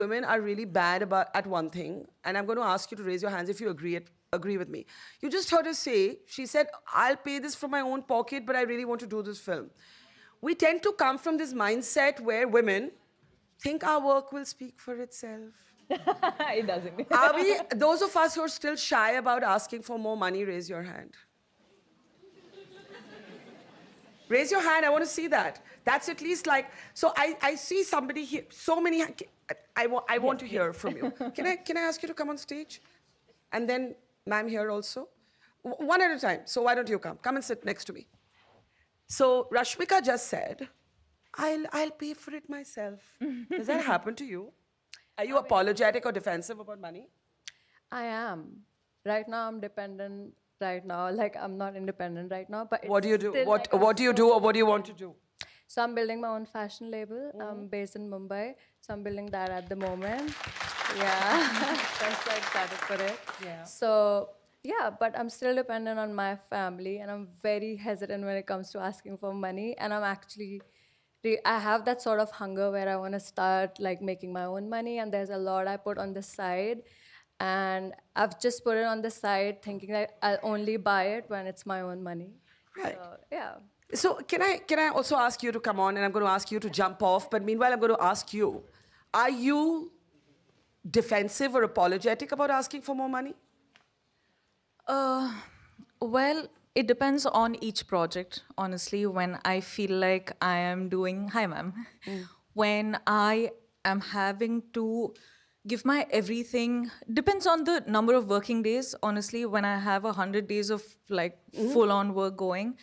women are really bad at one thing, and I'm going to ask you to raise your hands if you agree with me. You just heard her say, she said, I'll pay this from my own pocket, but I really want to do this film. We tend to come from this mindset where women think our work will speak for itself. It doesn't. Are we, those of us who are still shy about asking for more money, raise your hand. Raise your hand, I want to see that. That's at least like, so I see somebody here, so many, I want to hear from you. Can I ask you to come on stage? And then ma'am here also. One at a time, so why don't you come? Come and sit next to me. So Rashmika just said, I'll pay for it myself. Does that happen to you? Are you apologetic or defensive about money? I am. Right now, I'm dependent. Right now, like I'm not independent right now. But What do you do? still, What like, do you do, or what do you want to do? So I'm building my own fashion label. I'm based in Mumbai, so I'm building that at the moment. Yeah, that's so excited for it. Yeah. So yeah, but I'm still dependent on my family, and I'm very hesitant when it comes to asking for money. And I'm actually, I have that sort of hunger where I want to start like making my own money, and there's a lot I put on the side. And I've just put it on the side thinking that I'll only buy it when it's my own money. Right. So, yeah. So can I also ask you to come on, and I'm going to ask you to jump off, but meanwhile I'm going to ask you, are you defensive or apologetic about asking for more money? Well, it depends on each project, honestly. When I feel like I am doing, hi ma'am, when I am having to give my everything, depends on the number of working days, honestly. When I have 100 days of like full-on work going,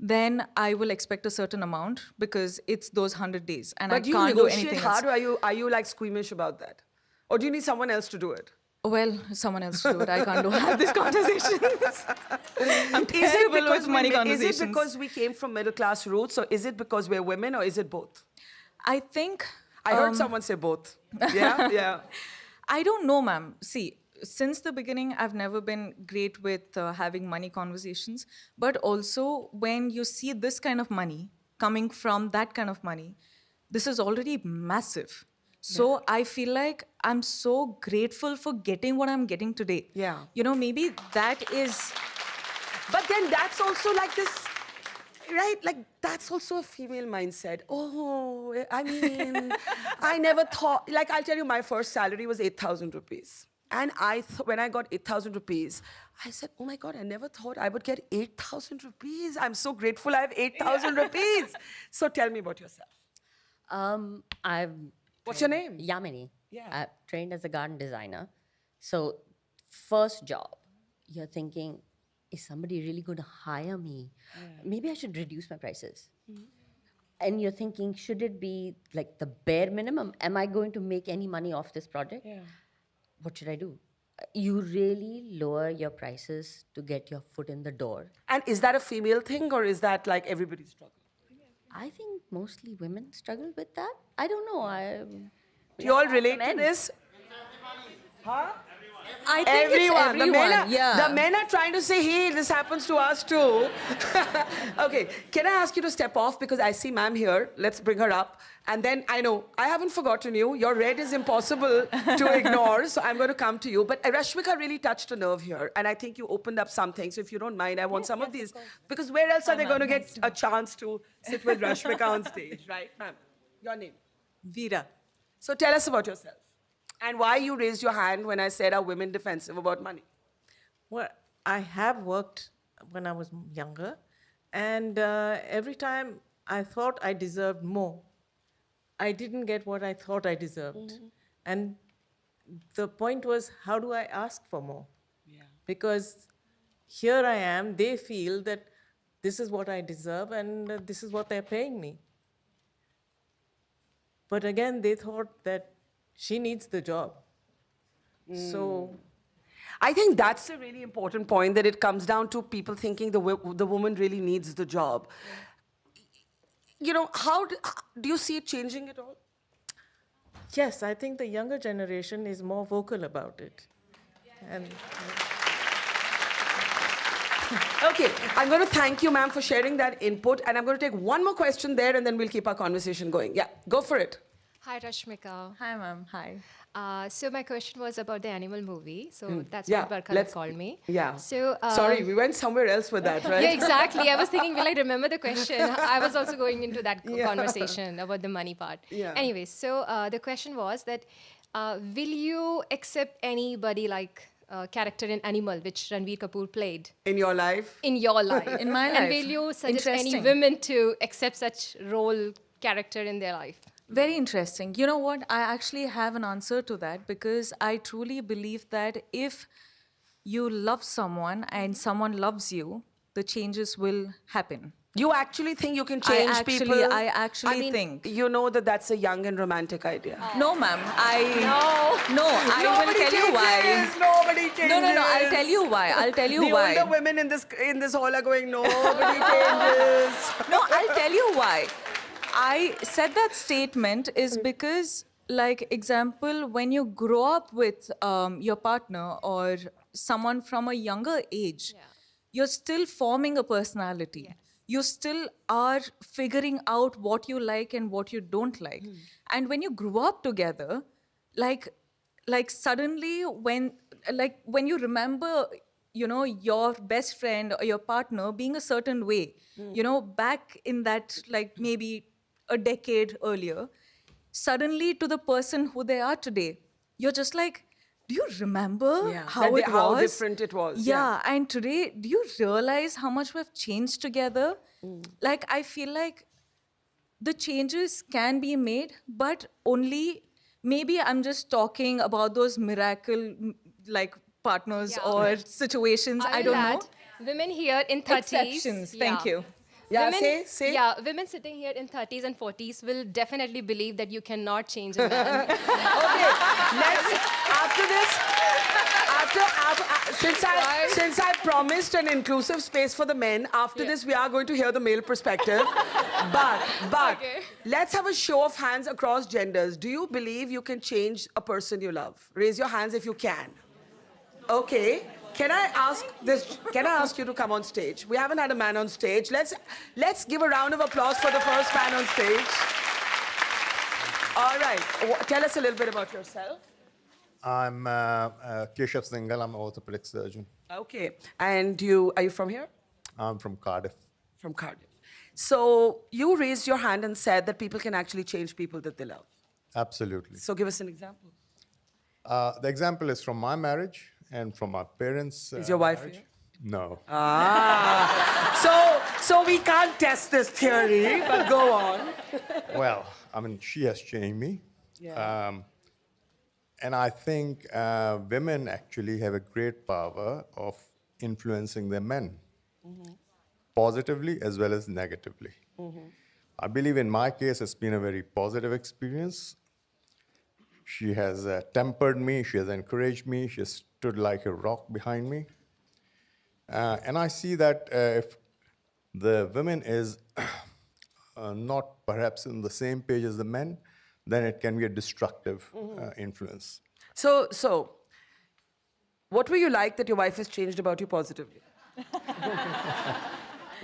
then I will expect a certain amount because it's those 100 days and But I can't do anything negotiate hard, else. or are you like squeamish about that? Or do you need someone else to do it? Well, someone else do it. I can't have this conversation. I'm terrible with money conversations. Is it because we came from middle class roots, or is it because we're women, or is it both? I think... I heard someone say both. Yeah, yeah. I don't know, ma'am. See, since the beginning, I've never been great with having money conversations. But also, when you see this kind of money coming from that kind of money, this is already massive. So I feel like I'm so grateful for getting what I'm getting today. Yeah. You know, maybe that is... But then that's also like this, right? Like, that's also a female mindset. Oh, I mean, I never thought, like, I'll tell you, my first salary was 8,000 rupees. And when I got 8,000 rupees, I said, oh my God, I never thought I would get 8,000 rupees. I'm so grateful I have 8,000 rupees. So tell me about yourself. What's your name? Yamini. Yeah. I've trained as a garden designer. So first job, you're thinking, is somebody really going to hire me? Yeah. Maybe I should reduce my prices. And you're thinking, should it be like the bare minimum? Am I going to make any money off this project? Yeah. What should I do? You really lower your prices to get your foot in the door. And is that a female thing, or is that like everybody's struggle? I think mostly women struggle with that. I don't know. Do you all relate to this? Huh? I think it's everyone. The men are trying to say, hey, this happens to us too. Okay, can I ask you to step off, because I see ma'am here. Let's bring her up. And then I know, I haven't forgotten you. Your red is impossible to ignore, so I'm going to come to you. But Rashmika really touched a nerve here, and I think you opened up something. So if you don't mind, I want some of these. Because where else are they going to get a chance to sit with Rashmika on stage, right? Ma'am, your name? Veera. So tell us about yourself. And why you raised your hand when I said, are women defensive about money? Well, I have worked when I was younger, and every time I thought I deserved more, I didn't get what I thought I deserved. And the point was, how do I ask for more? Yeah. Because here I am, they feel that this is what I deserve and this is what they're paying me. But again, they thought that she needs the job. So I think that's a really important point, that it comes down to people thinking the woman really needs the job. You know, how do you see it changing at all? yes, I think the younger generation is more vocal about it. And Okay, I'm going to thank you, ma'am, for sharing that input. And I'm going to take one more question there, and then we'll keep our conversation going. Yeah, go for it. Hi, Rashmika. Hi, ma'am. Hi. So my question was about the animal movie. So that's Yeah, what Barkha let's- called me. Yeah. So Sorry, we went somewhere else with that, right? yeah, exactly. I was thinking, will I remember the question? I was also going into that conversation about the money part. Yeah. Anyway, so the question was that will you accept anybody like character in Animal, which Ranveer Kapoor played In your life? in your life? In my And life. will you suggest any Interesting. women to accept such role character in their life? Very interesting. You know what? I actually have an answer to that because I truly believe that if you love someone and someone loves you, the changes will happen. You actually think you can change people? I actually mean, think. You know that that's a young and romantic idea. No, ma'am. No, I will tell you why. Nobody changes. No. I'll tell you why. I'll tell you the why. older women in this hall are going, nobody changes. No, I'll tell you why. I said that statement is because, like, example, when you grow up with your partner or someone from a younger age, you're still forming a personality. Yes. You still are figuring out what you like and what you don't like. And when you grow up together, like suddenly when you remember, you know, your best friend or your partner being a certain way, you know, back in that, like, maybe a decade earlier, suddenly to the person who they are today, you're just like, do you remember how it was? How different it was. Yeah, and today, do you realize how much we've changed together? Like, I feel like the changes can be made, but only, maybe I'm just talking about those miracle, like, partners Yeah. or situations. I don't know. Women here in 30s. Exceptions. Thank you. Yeah, women, say. Yeah, women sitting here in 30s and 40s will definitely believe that you cannot change a man. Okay, let's, after this, since I promised an inclusive space for the men, after this we are going to hear the male perspective. But Okay. let's have a show of hands across genders. Do you believe you can change a person you love? Raise your hands if you can. Okay. Can I ask you to come on stage? We haven't had a man on stage. Let's give a round of applause for the first man on stage. All right. Tell us a little bit about yourself. I'm Keshav Singhal. I'm an orthopedic surgeon. Okay. And are you from here? I'm from Cardiff. From Cardiff. So you raised your hand and said that people can actually change people that they love. Absolutely. So give us an example. The example is from my marriage and from my parents' Is your wife marriage. here? No. So we can't test this theory, but go on. Well, I mean, she has changed me. Yeah. And I think women actually have a great power of influencing their men, positively as well as negatively. I believe in my case, it's been a very positive experience. She has tempered me, she has encouraged me, she has stood like a rock behind me. And I see that if the women is not perhaps in the same page as the men, then it can be a destructive influence. So, what were you like that your wife has changed about you positively?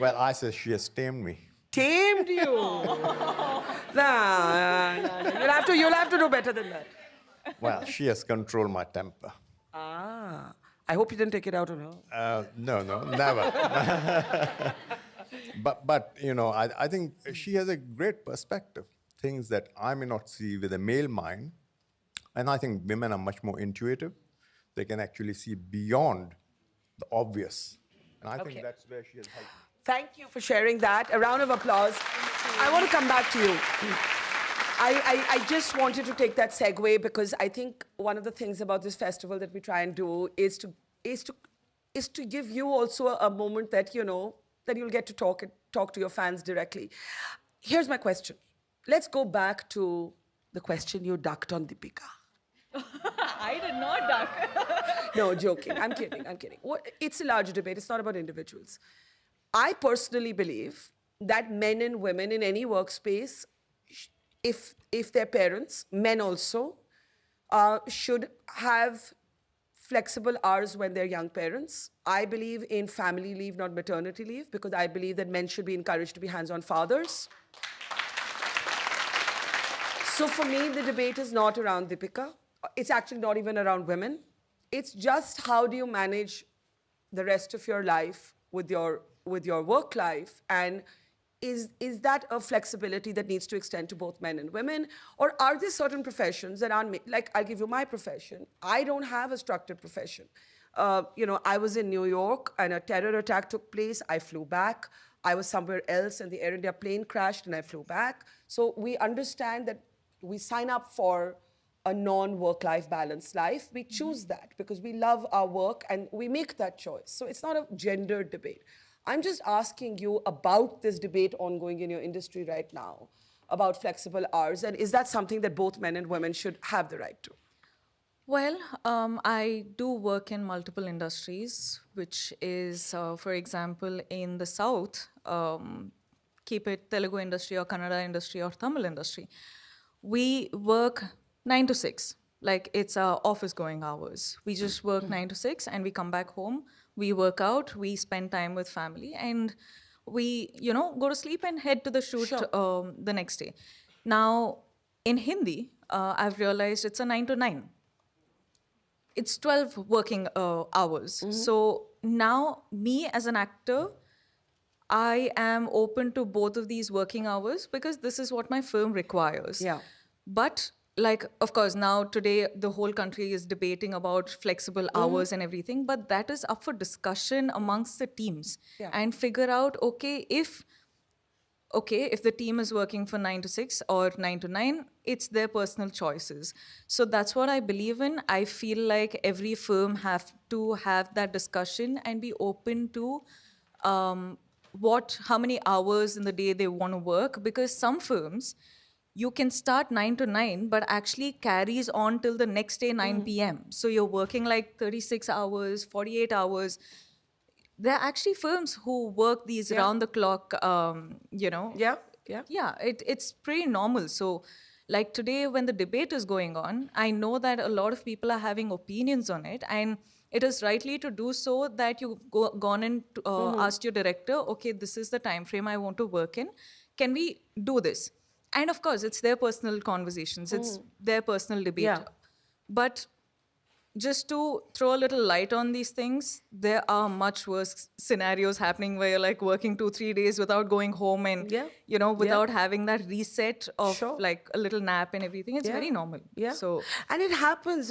Well, I say she has tamed me. Tamed you. Nah. You'll have to do better than that. Well, she has controlled my temper. Ah. I hope you didn't take it out on her. No, never. but you know, I think she has a great perspective, things that I may not see with a male mind. And I think women are much more intuitive. They can actually see beyond the obvious. And I think that's where she has helped me. Thank you for sharing that. A round of applause. I want to come back to you. I just wanted to take that segue because I think one of the things about this festival that we try and do is to give you also a moment that, you know, that you'll get to talk to your fans directly. Here's my question. Let's go back to the question you ducked on Deepika. I did not duck. No, joking. I'm kidding. It's a larger debate. It's not about individuals. I personally believe that men and women in any workspace, if they're parents, men also, should have flexible hours when they're young parents. I believe in family leave, not maternity leave, because I believe that men should be encouraged to be hands-on fathers. So for me, the debate is not around Deepika. It's actually not even around women. It's just how do you manage the rest of your life with your work life, and is that a flexibility that needs to extend to both men and women, or are there certain professions that aren't like, I'll give you my profession. I don't have a structured profession. I was in New York and a terror attack took place. I flew back. I was somewhere else and the Air India plane crashed and I flew back. So we understand that we sign up for a non-work-life balanced life. We choose that because we love our work and we make that choice. So it's not a gender debate. I'm just asking you about this debate ongoing in your industry right now about flexible hours, and is that something that both men and women should have the right to? Well, I do work in multiple industries, which is, for example, in the South, keep it Telugu industry or Kannada industry or Tamil industry, we work 9 to 6. Like it's our office going hours. We just work 9 to 6 and we come back home, we work out, we spend time with family, and we, go to sleep and head to the shoot the next day. Now, in Hindi, I've realized it's a 9 to 9. It's 12 working hours. So now, me as an actor, I am open to both of these working hours because this is what my film requires. Yeah. But of course, now today, the whole country is debating about flexible hours and everything, but that is up for discussion amongst the teams and figure out, if the team is working for 9 to 6 or 9 to 9, it's their personal choices. So that's what I believe in. I feel like every firm have to have that discussion and be open to how many hours in the day they want to work, because some firms, you can start 9 to 9, but actually carries on till the next day 9 p.m. So you're working like 36 hours, 48 hours. There are actually firms who work these round the clock, Yeah. Yeah, it's pretty normal. So like today when the debate is going on, I know that a lot of people are having opinions on it, and it is rightly to do so that you've gone and asked your director, okay, this is the time frame I want to work in. Can we do this? And of course, it's their personal conversations. It's their personal debate. Yeah. But just to throw a little light on these things, there are much worse scenarios happening where you're like working 2-3 days without going home and, without having that reset of like a little nap and everything. It's very normal. Yeah. So, and it happens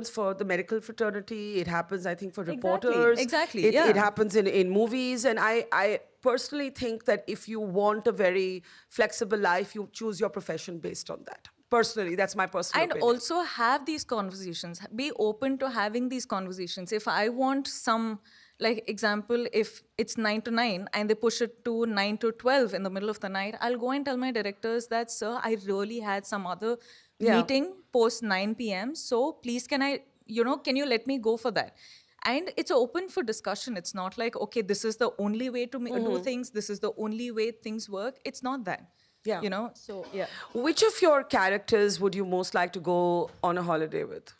for the medical fraternity. It happens, I think, for reporters. Exactly. It happens in movies. And I personally think that if you want a very flexible life, you choose your profession based on that. Personally, that's my personal opinion. And also have these conversations. Be open to having these conversations. If I want some, like example, if it's 9 to 9 and they push it to 9 to 12 in the middle of the night, I'll go and tell my directors that, sir, I really had some other meeting post 9 p.m. So please, can you let me go for that? And it's open for discussion. It's not like, okay, this is the only way to do things. This is the only way things work. It's not that. Yeah. So, yeah. Which of your characters would you most like to go on a holiday with?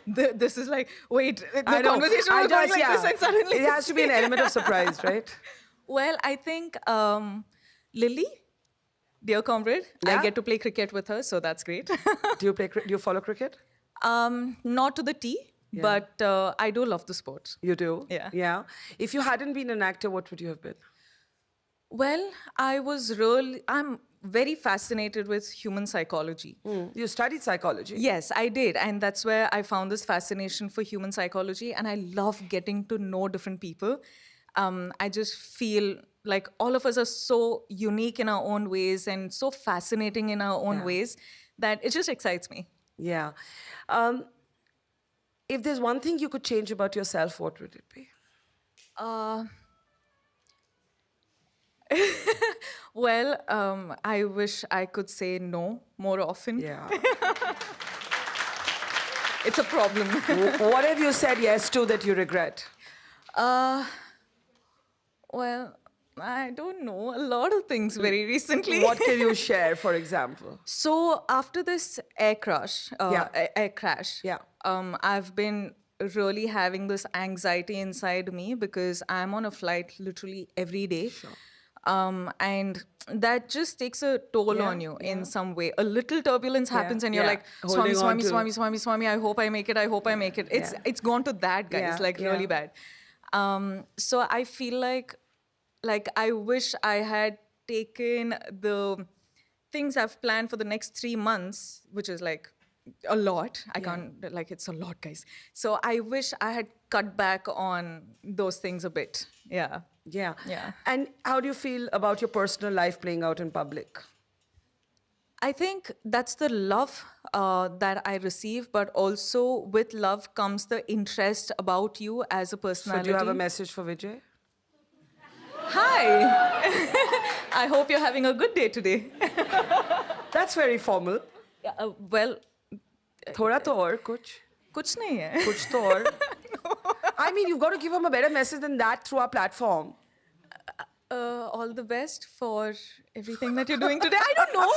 This is like, wait, the conversation was going like this and suddenly... It has to be an element of surprise, right? Well, I think Lily, dear comrade, I get to play cricket with her, so that's great. Do you follow cricket? Not to the T, but I do love the sport. You do? Yeah. Yeah. If you hadn't been an actor, what would you have been? Well, I'm very fascinated with human psychology. You studied psychology? Yes, I did. And that's where I found this fascination for human psychology. And I love getting to know different people. I just feel like all of us are so unique in our own ways and so fascinating in our own ways that it just excites me. Yeah. If there's one thing you could change about yourself, what would it be? Well, I wish I could say no more often. Yeah. It's a problem. What have you said yes to that you regret? Well, I don't know. A lot of things very recently. What can you share, for example? So after this air crash, I've been really having this anxiety inside me because I'm on a flight literally every day. Sure. And that just takes a toll on you in some way. A little turbulence happens and you're like, Swami, Holding on Swami, to- Swami, Swami, Swami, I hope I make it, I hope I make it. It's gone to that, guys, really bad. So I feel like I wish I had taken the things I've planned for the next 3 months, which is like a lot. I can't, like, it's a lot, guys. So I wish I had cut back on those things a bit. Yeah. Yeah. Yeah. And how do you feel about your personal life playing out in public? I think that's the love that I receive, but also with love comes the interest about you as a So personality. do you have a message for Vijay? Hi. I hope you're having a good day today. That's very formal. Well, Thoda to aur kuch. कुछ नहीं है. Kuch to aur. I mean, you've got to give him a better message than that through our platform. All the best for everything that you're doing today. I don't know.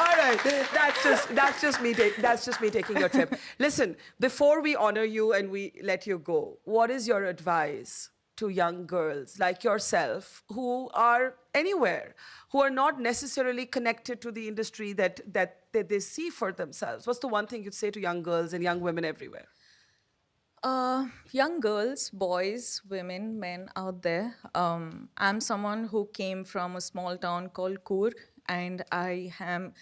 All right, that's just me taking your trip. Listen, before we honor you and we let you go, what is your advice to young girls like yourself who are anywhere, who are not necessarily connected to the industry that they see for themselves? What's the one thing you'd say to young girls and young women everywhere? Young girls, boys, women, men out there. I'm someone who came from a small town called Coorg, and I am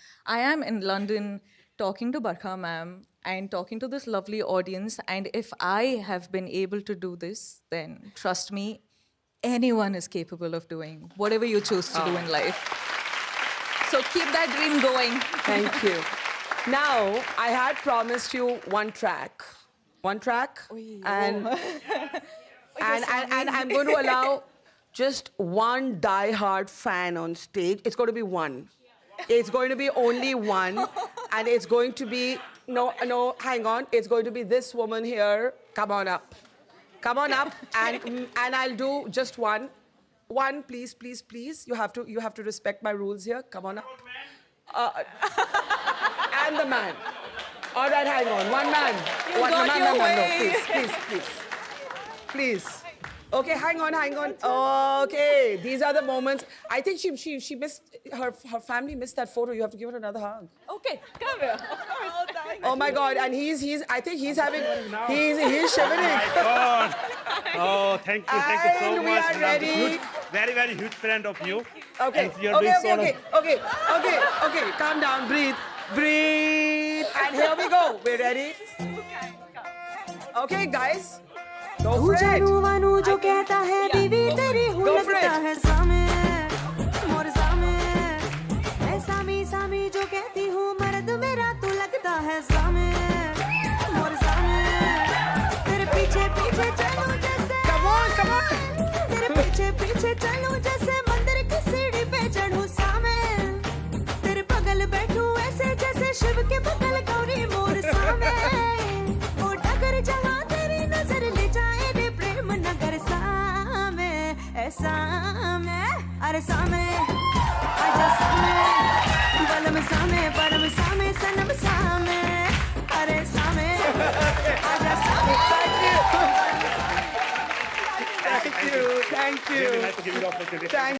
in London talking to Barkha ma'am and talking to this lovely audience. And if I have been able to do this, then trust me, anyone is capable of doing whatever you choose to do in life. So keep that dream going. Thank you. Now, I had promised you one track, and I'm going to allow just one die-hard fan on stage. It's going to be one. It's going to be only one, and it's going to be no. Hang on. It's going to be this woman here. Come on up, and I'll do just one. One, please, please, please. You have to respect my rules here. Come on up. And the man. All right, hang on. One man. No, please. Okay, hang on. Okay, these are the moments. I think she missed, her family missed that photo. You have to give her another hug. Okay, come here. Oh my God, and I think he's shivering. Oh, thank you so And we much. are ready. Very, very huge friend of you. Okay, And you're doing sort of- okay. Calm down, breathe. And here we go. We're ready? Okay, guys. Go for it. जो कहता है बीवी तेरी हूँ Go for लगता it. है सामे मोर सामे ऐ सामी सामी जो कहती हूँ मर्द मेरा तू लगता है सामे मोर सामे तेरे पीछे पीछे चलूं जैसे Come on. तेरे पीछे पीछे चलूं जैसे मंदिर की सीढ़ी पे चढ़ूं सामे तेरे बगल बैठूं ऐसे जैसे शिव के बगल गौरी मोर सामे ओ डगर जहाँ तेरी नजर ले जाए रे प्रेम नगर सामे ऐसा मैं अरे सामे आजा सामे बलम सामे परम सामे सनम सामे अरे सामे आजा सामे Thank you. Really nice to give you the opportunity. Thank